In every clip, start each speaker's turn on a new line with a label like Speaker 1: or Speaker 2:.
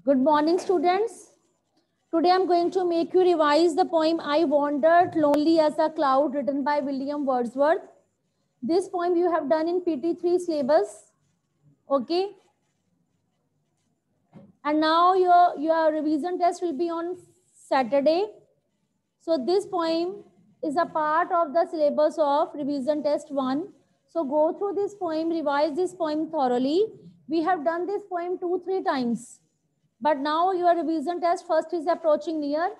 Speaker 1: Good morning, students. Today I'm going to make you revise the poem I Wandered Lonely as a Cloud, written by William Wordsworth. This poem you have done in PT3 syllabus. Okay. And now your revision test will be on Saturday. So this poem is a part of the syllabus of revision test 1. So go through this poem, revise this poem thoroughly. We have done this poem 2-3 times. But now your revision test first is approaching near.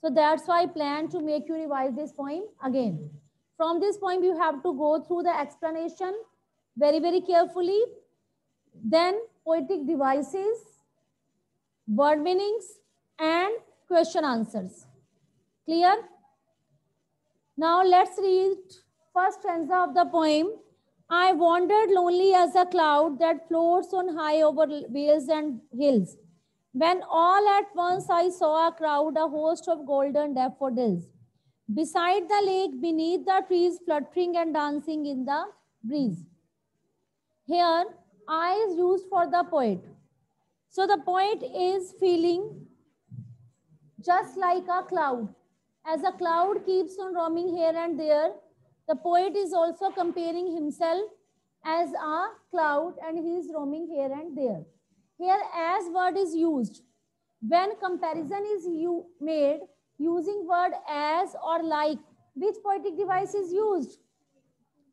Speaker 1: So that's why I plan to make you revise this poem again. From this poem, you have to go through the explanation very, very carefully. Then poetic devices, word meanings, and question answers. Clear? Now let's read first stanza of the poem. I wandered lonely as a cloud that floats on high over vales and hills. When all at once I saw a crowd, a host of golden daffodils. Beside the lake, beneath the trees, fluttering and dancing in the breeze. Here, I is used for the poet. So the poet is feeling just like a cloud. As a cloud keeps on roaming here and there, the poet is also comparing himself as a cloud and he is roaming here and there. Here as word is used. When comparison is made using word as or like, which poetic device is used?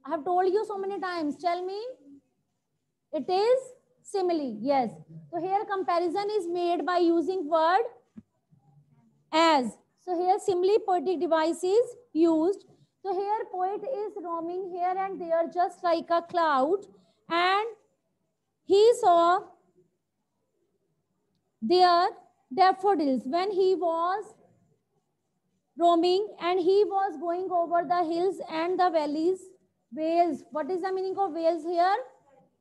Speaker 1: I have told you so many times. Tell me. It is simile. Yes. So here comparison is made by using word as. So here simile poetic device is used. So here poet is roaming here and there just like a cloud, and he saw there daffodils when he was roaming and he was going over the hills and the valleys. Vales. What is the meaning of vales here?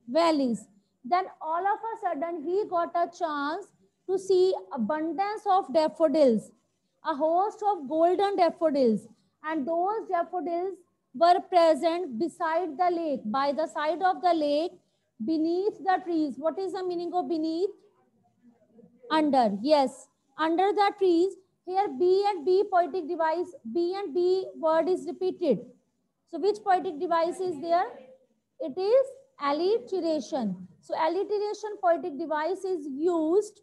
Speaker 1: Valleys. Then all of a sudden he got a chance to see abundance of daffodils, a host of golden daffodils, and those daffodils were present beside the lake, by the side of the lake, beneath the trees. What is the meaning of beneath? Under. Yes, under the trees. Here B and B poetic device, B and B word is repeated. So which poetic device is there? It is alliteration. So alliteration poetic device is used.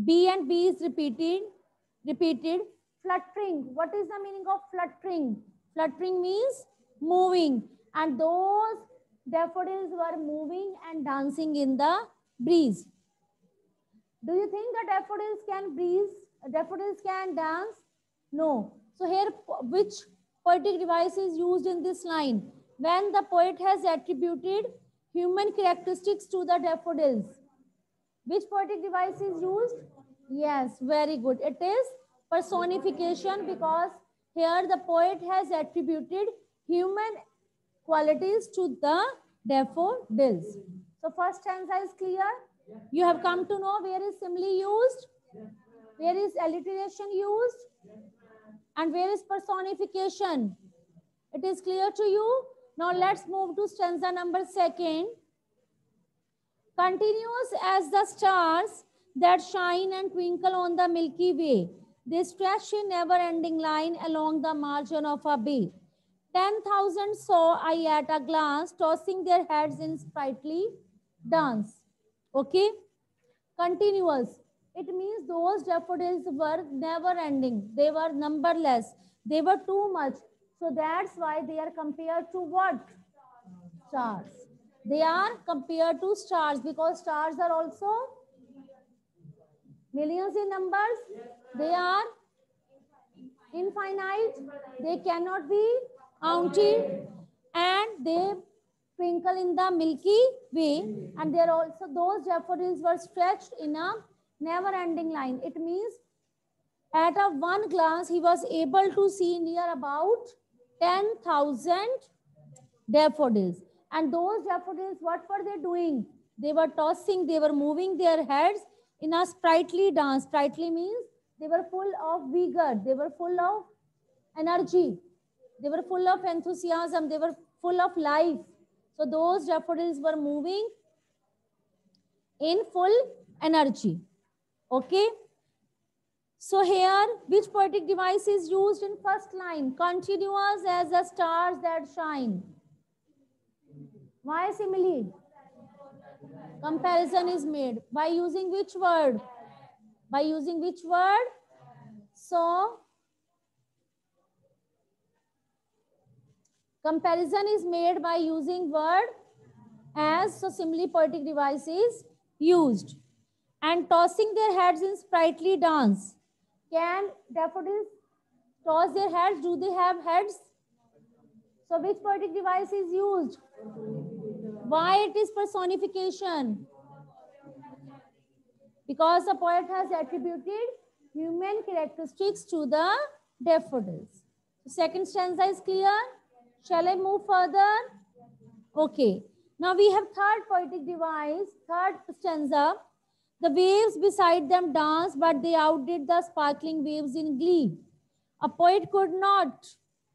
Speaker 1: B and B is repeated. Fluttering. What is the meaning of fluttering? Fluttering means moving. And those daffodils were moving and dancing in the breeze. Do you think the daffodils can breeze? Daffodils can dance? No. So here, which poetic device is used in this line? When the poet has attributed human characteristics to the daffodils. Which poetic device is used? Yes, very good. It is personification, because here the poet has attributed human qualities to the daffodils. So first stanza is clear. You have come to know where is simile used, where is alliteration used, and where is personification. It is clear to you. Now let's move to stanza number 2. Continuous as the stars that shine and twinkle on the Milky Way, they stretch a never-ending line along the margin of a bay. 10,000 saw I at a glance, tossing their heads in sprightly dance. Okay? Continuous. It means those daffodils were never-ending. They were numberless. They were too much. So that's why they are compared to what? Stars. They are compared to stars, because stars are also millions in numbers. They are infinite. They cannot be counted, and they twinkle in the Milky Way. And there also those daffodils were stretched in a never-ending line. It means at a one glance he was able to see near about 10,000 daffodils. And those daffodils, what were they doing? They were tossing, they were moving their heads in a sprightly dance. Sprightly means they were full of vigor, they were full of energy, they were full of enthusiasm, they were full of life. So those daffodils were moving in full energy. Okay. So here, which poetic device is used in first line? Continuous as the stars that shine. Why simile? Comparison is made. By using which word? By using which word? So, comparison is made by using word as, so simile poetic device is used. And tossing their heads in sprightly dance. Can daffodils toss their heads? Do they have heads? So which poetic device is used? Why it is personification? Because the poet has attributed human characteristics to the daffodils. Second stanza is clear. Shall I move further? Okay. Now we have third poetic device, third stanza. The waves beside them danced, but they outdid the sparkling waves in glee. A poet could not,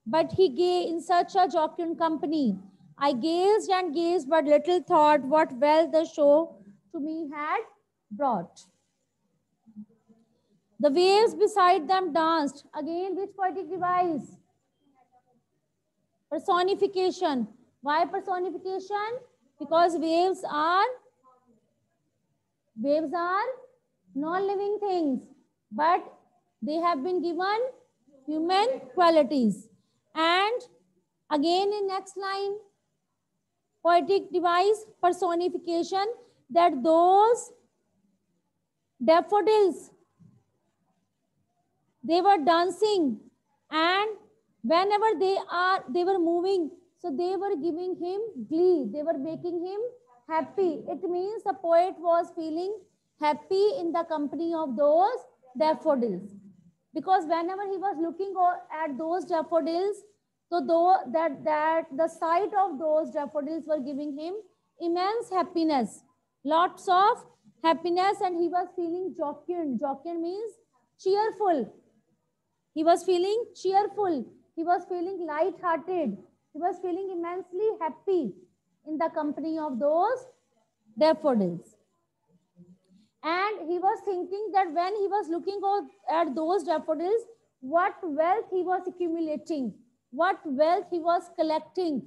Speaker 1: but he gay in such a jocund company. I gazed and gazed, but little thought what wealth the show to me had brought. The waves beside them danced. Again, which poetic device? Personification. Why personification? Because waves are non-living things, but they have been given human qualities. And again in next line, poetic device, personification, that those daffodils, they were dancing, and whenever they were moving, so they were giving him glee, they were making him happy. It means the poet was feeling happy in the company of those daffodils, because whenever he was looking at those daffodils, so though that the sight of those daffodils were giving him immense happiness, lots of happiness, and he was feeling jocund. Jocund means cheerful. He was feeling cheerful. He was feeling light-hearted. He was feeling immensely happy in the company of those daffodils. And he was thinking that when he was looking at those daffodils, what wealth he was accumulating, what wealth he was collecting.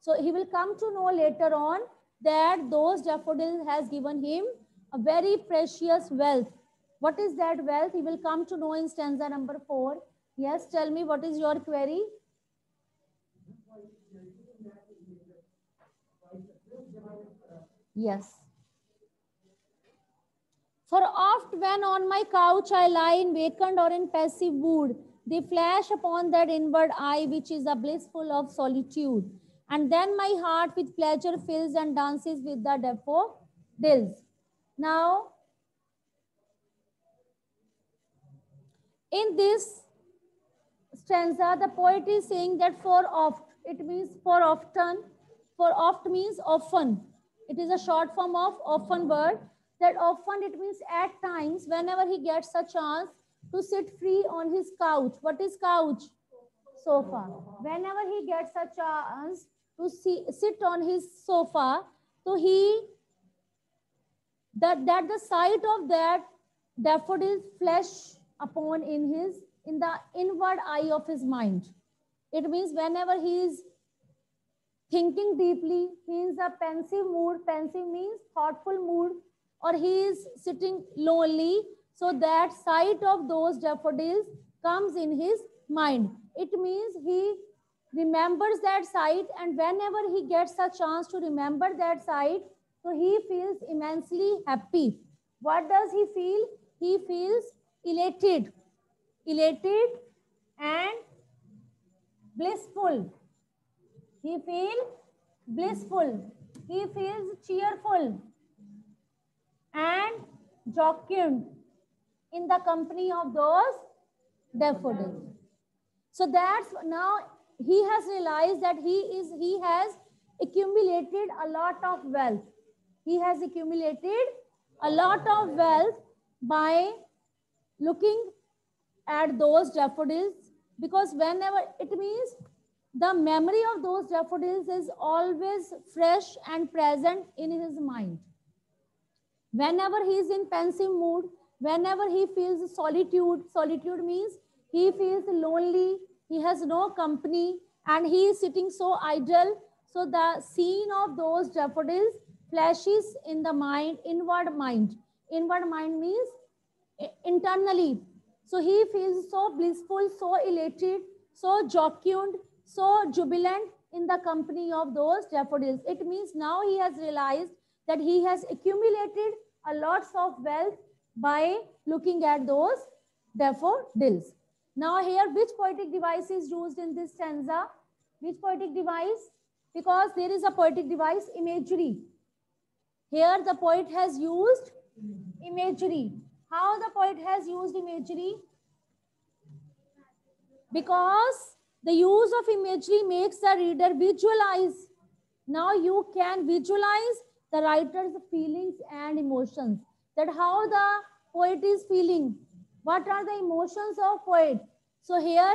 Speaker 1: So he will come to know later on that those daffodils has given him a very precious wealth. What is that wealth? He will come to know in stanza number 4. Yes, tell me, what is your query? Yes. For oft when on my couch I lie in vacant or in passive mood, they flash upon that inward eye which is a blissful of solitude. And then my heart with pleasure fills and dances with the daffodils. Now, in this stanza, the poet is saying that for oft, it means for often. For oft means often. It is a short form of often word. That often it means at times, whenever he gets a chance to sit free on his couch. What is couch? Sofa. Whenever he gets a chance to sit on his sofa, so that the sight of that daffodils flash upon in the inward eye of his mind. It means whenever he is thinking deeply, he is a pensive mood. Pensive means thoughtful mood, or he is sitting lonely. So that sight of those daffodils comes in his mind. It means he remembers that sight, and whenever he gets a chance to remember that sight, so he feels immensely happy. What does he feel? He feels elated and blissful. He feels blissful. He feels cheerful and jocund in the company of those daffodils. So that's now he has realized that he has accumulated a lot of wealth. He has accumulated a lot of wealth by looking at those daffodils, because whenever it means the memory of those daffodils is always fresh and present in his mind. Whenever he is in pensive mood, Whenever he feels solitude, solitude means he feels lonely, he has no company, and he is sitting so idle. So the scene of those daffodils flashes in the mind, inward mind. Inward mind means internally. So he feels so blissful, so elated, so jocund, so jubilant in the company of those daffodils. It means now he has realized that he has accumulated a lots of wealth by looking at those daffodils. Now here, which poetic device is used in this stanza? Which poetic device? Because there is a poetic device, imagery. Here the poet has used imagery. How the poet has used imagery? Because the use of imagery makes the reader visualize. Now you can visualize the writer's feelings and emotions. That how the poet is feeling. What are the emotions of poet? So here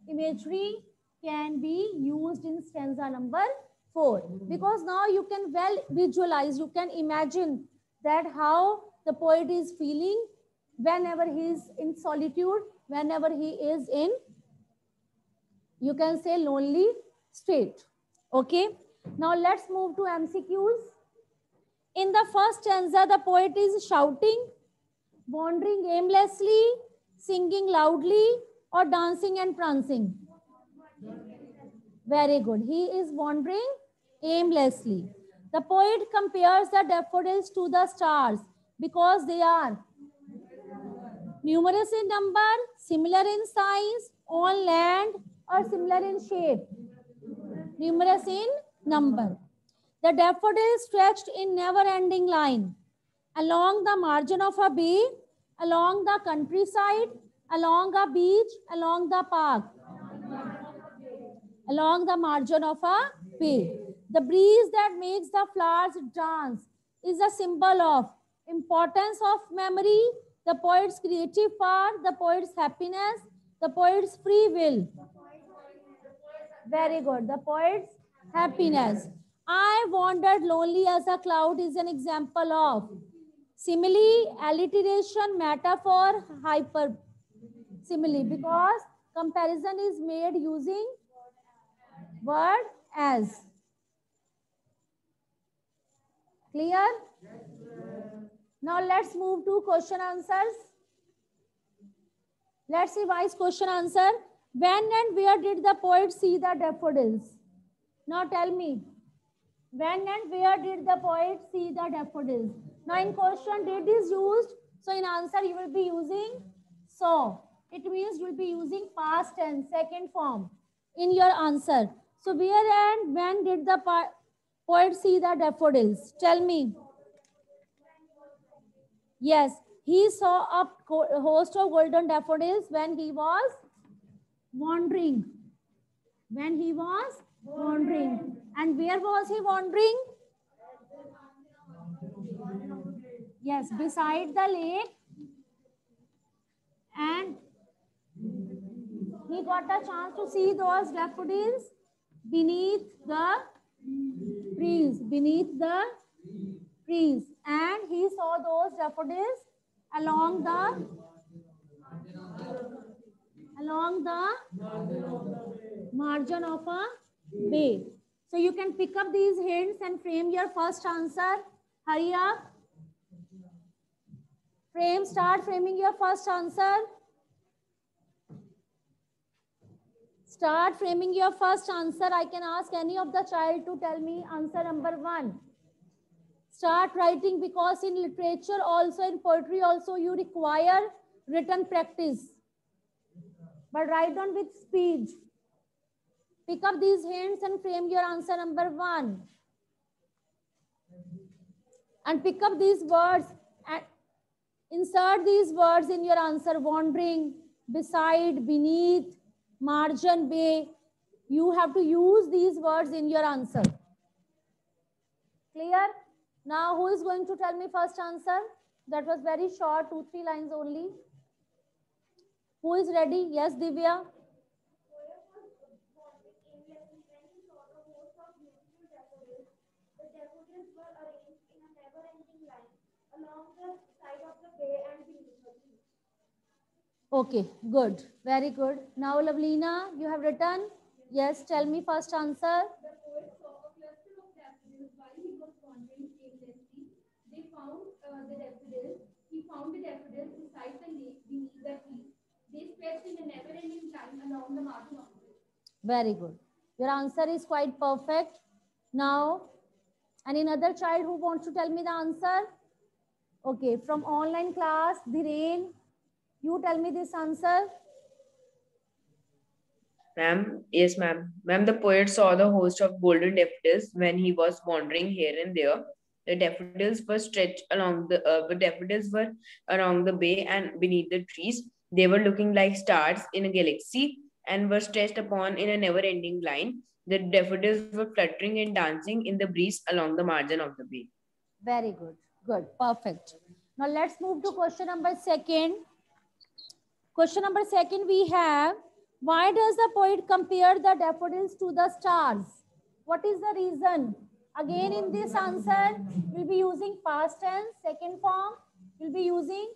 Speaker 1: imagery can be used in stanza number 4. Because now you can well visualize, you can imagine that how the poet is feeling whenever he is in solitude, whenever he is in, you can say, lonely state. Okay. Now let's move to MCQs. In the first stanza, the poet is shouting, wandering aimlessly, singing loudly, or dancing and prancing. Very good. He is wandering aimlessly. The poet compares the daffodils to the stars because they are numerous in number, similar in size, on land, or similar in shape. Numerous in number. The daffodils stretched in never-ending line along the margin of a bay, along the countryside, along a beach, along the park, along the margin of a bay. The breeze that makes the flowers dance is a symbol of importance of memory, the poet's creative part, the poet's happiness, the poet's free will. Very good. The poet's happiness. I wandered lonely as a cloud is an example of simile, alliteration, metaphor, hyper simile, because comparison is made using word as. Clear? Now let's move to question answers. Let's revise question answer. When and where did the poet see the daffodils? Now tell me. When and where did the poet see the daffodils? Now in question, did is used. So in answer, you will be using saw. It means you will be using past tense, second form in your answer. So where and when did the poet see the daffodils? Tell me. Yes, he saw a host of golden daffodils when he was wandering. When he was wandering. And where was he wandering? Yes, beside the lake. And he got a chance to see those daffodils beneath the trees. Beneath the trees. And he saw those daffodils along the margin of a bay. So you can pick up these hints and frame your first answer. Hurry up. Start framing your first answer. Start framing your first answer. I can ask any of the child to tell me answer number 1. Start writing, because in literature also, in poetry also, you require written practice. But write down with speed. Pick up these hints and frame your answer number 1. And pick up these words and insert these words in your answer. Wandering, beside, beneath, margin, bay. You have to use these words in your answer. Clear? Now, who is going to tell me first answer? That was very short, 2-3 lines only. Who is ready? Yes, Divya.
Speaker 2: Along the side of the bay and beach.
Speaker 1: Okay, good. Very good. Now, Lavlina, you have written. Yes, tell me first answer. The poet saw a cluster of daffodils while he was wandering aimlessly. They found the daffodils. He found the daffodils inside the lake beneath the tree. They stretched in a never-ending line along the margin of the lake. Very good. Your answer is quite perfect. Now, and another child who wants to tell me the answer? Okay, from online class, Dhiren, you tell me this answer.
Speaker 2: Ma'am, yes, ma'am. Ma'am, the poet saw the host of golden daffodils when he was wandering here and there. The daffodils were along the bay and beneath the trees. They were looking like stars in a galaxy and were stretched upon in a never-ending line. The daffodils were fluttering and dancing in the breeze along the margin of the bay.
Speaker 1: Very good. Good. Perfect. Now let's move to question number second. Question number second we have, why does the poet compare the daffodils to the stars? What is the reason? Again, in this answer, we'll be using past tense, second form. We'll be using.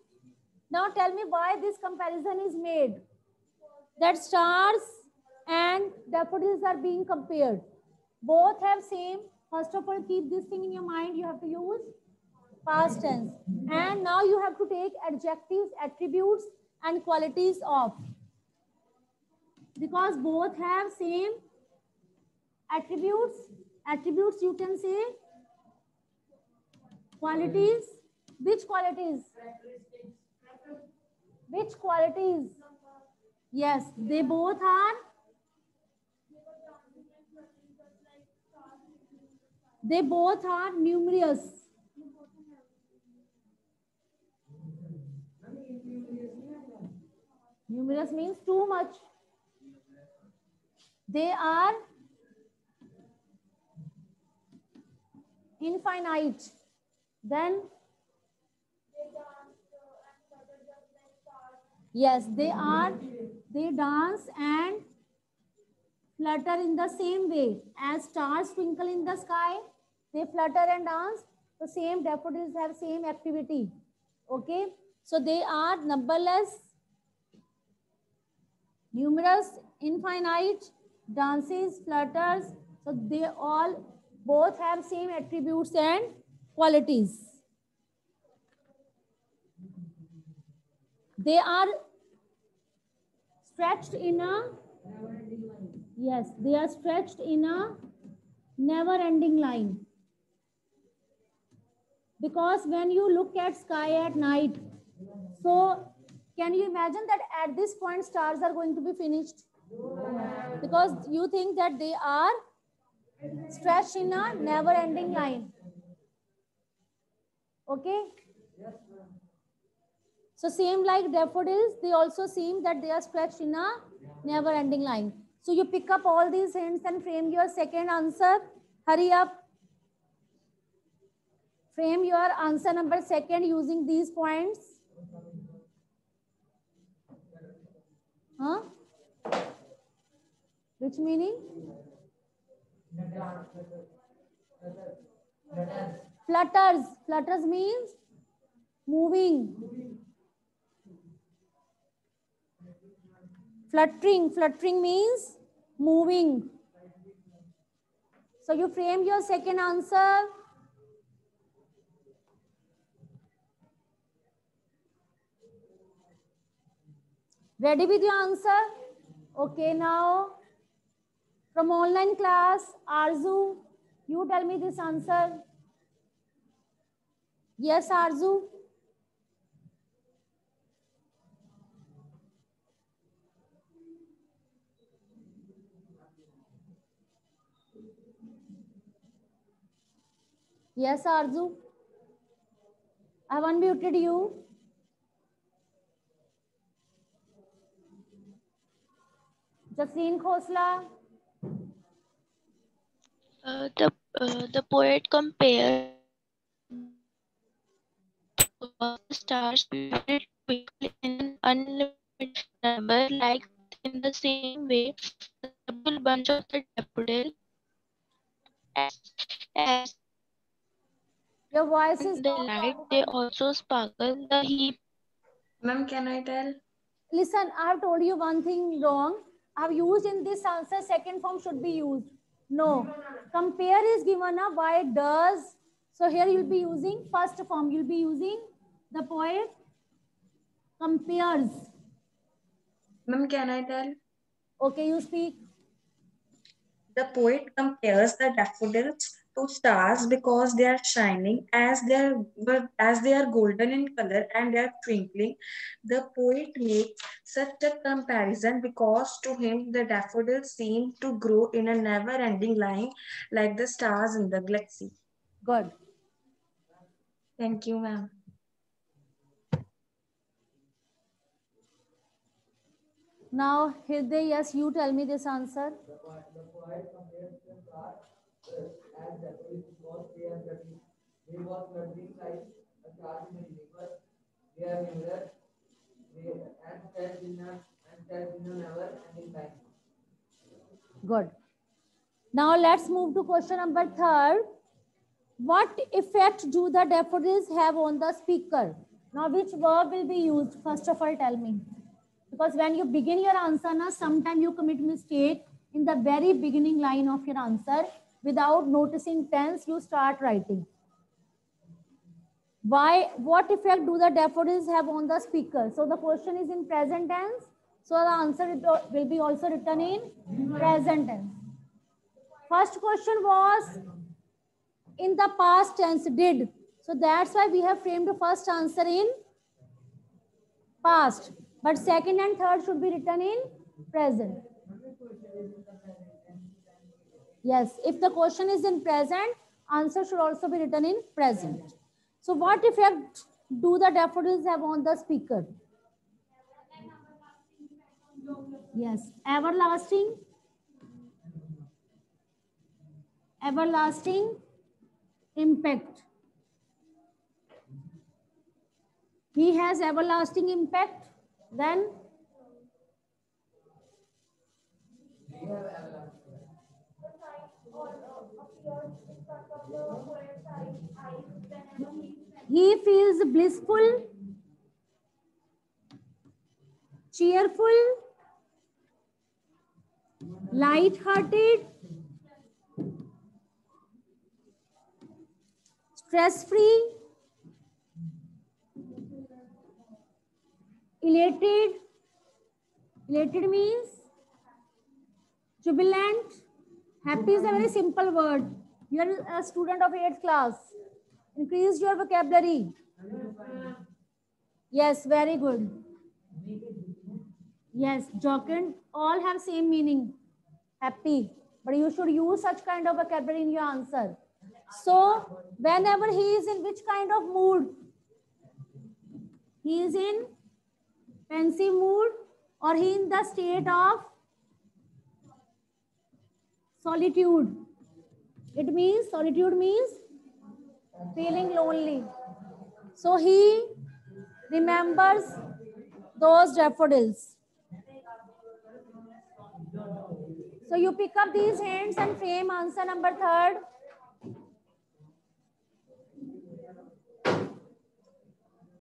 Speaker 1: Now tell me why this comparison is made. That stars and daffodils are being compared. Both have same. First of all, keep this thing in your mind. You have to use past tense. And now you have to take adjectives, attributes, and qualities of. Because both have same attributes. Attributes you can say. Qualities. Which qualities? Which qualities? Yes, they both are. They both are numerous. Numerous means too much. They are infinite. Then, yes, they are. They dance and flutter in the same way as stars twinkle in the sky. They flutter and dance. The same daffodils have same activity. Okay, so they are numberless, numerous, infinite, dances, flutters. So they all both have same attributes and qualities. They are stretched in a, yes, they are stretched in a never-ending line. Because when you look at sky at night, so can you imagine that at this point stars are going to be finished? Because you think that they are stretched in a never-ending line. Okay? So same like daffodils, they also seem that they are stretched in a never-ending line. So you pick up all these hints and frame your second answer. Hurry up. Frame your answer number second using these points. Huh? Which meaning? Flutters. Flutters means moving. Fluttering. Fluttering means moving. So you frame your second answer. Ready with your answer? Okay, now from online class, Arzu, you tell me this answer. Yes, Arzu. Yes, Arzu. I have unmuted you. Jasleen Khosla.
Speaker 3: The poet compared stars twinkle in an unlimited number, like in the same way the double bunch of the daffodil as
Speaker 1: Your voice is
Speaker 3: the light they also sparkle the heap.
Speaker 4: Ma'am, can I tell?
Speaker 1: Listen, I have told you one thing wrong. I have used in this answer, second form should be used. No. Compare is given up. Why does? So here you'll be using first form. You'll be using the poet compares.
Speaker 4: Ma'am, can I tell?
Speaker 1: Okay, you speak.
Speaker 4: The poet compares the daffodils to stars because they are shining as they are golden in color and they are twinkling. The poet makes such a comparison because to him the daffodils seem to grow in a never-ending line like the stars in the galaxy.
Speaker 1: Good.
Speaker 4: Thank you, ma'am.
Speaker 1: Now, Hriday, yes, you tell me this answer.
Speaker 5: The poet compares the stars as daffodils because they are fluttering. They was fluttering like a star in the universe. They are mirrors. And stands in a never-ending line.
Speaker 1: Good. Now let's move to question number 3. What effect do the daffodils have on the speaker? Now which verb will be used? First of all, tell me. Because when you begin your answer, sometimes you commit mistake in the very beginning line of your answer. Without noticing tense, you start writing. Why? What effect do the daffodils have on the speaker? So the question is in present tense. So the answer will be also written in present tense. First question was in the past tense, did. So that's why we have framed the first answer in past. But second and third should be written in present. Yes, if the question is in present, answer should also be written in present. So what effect do the daffodils have on the speaker? Yes, everlasting. Everlasting impact. He has everlasting impact. Then he feels blissful, cheerful, light-hearted, stress-free, elated. Elated means jubilant. Happy is a very simple word. You are a student of 8th class. Increase your vocabulary. Yes, very good. Yes, jocund, all have same meaning. Happy. But you should use such kind of vocabulary in your answer. So, whenever he is in which kind of mood? He is in pensive mood or he in the state of solitude. It means, solitude means feeling lonely. So he remembers those daffodils. So you pick up these hints and frame answer number 3.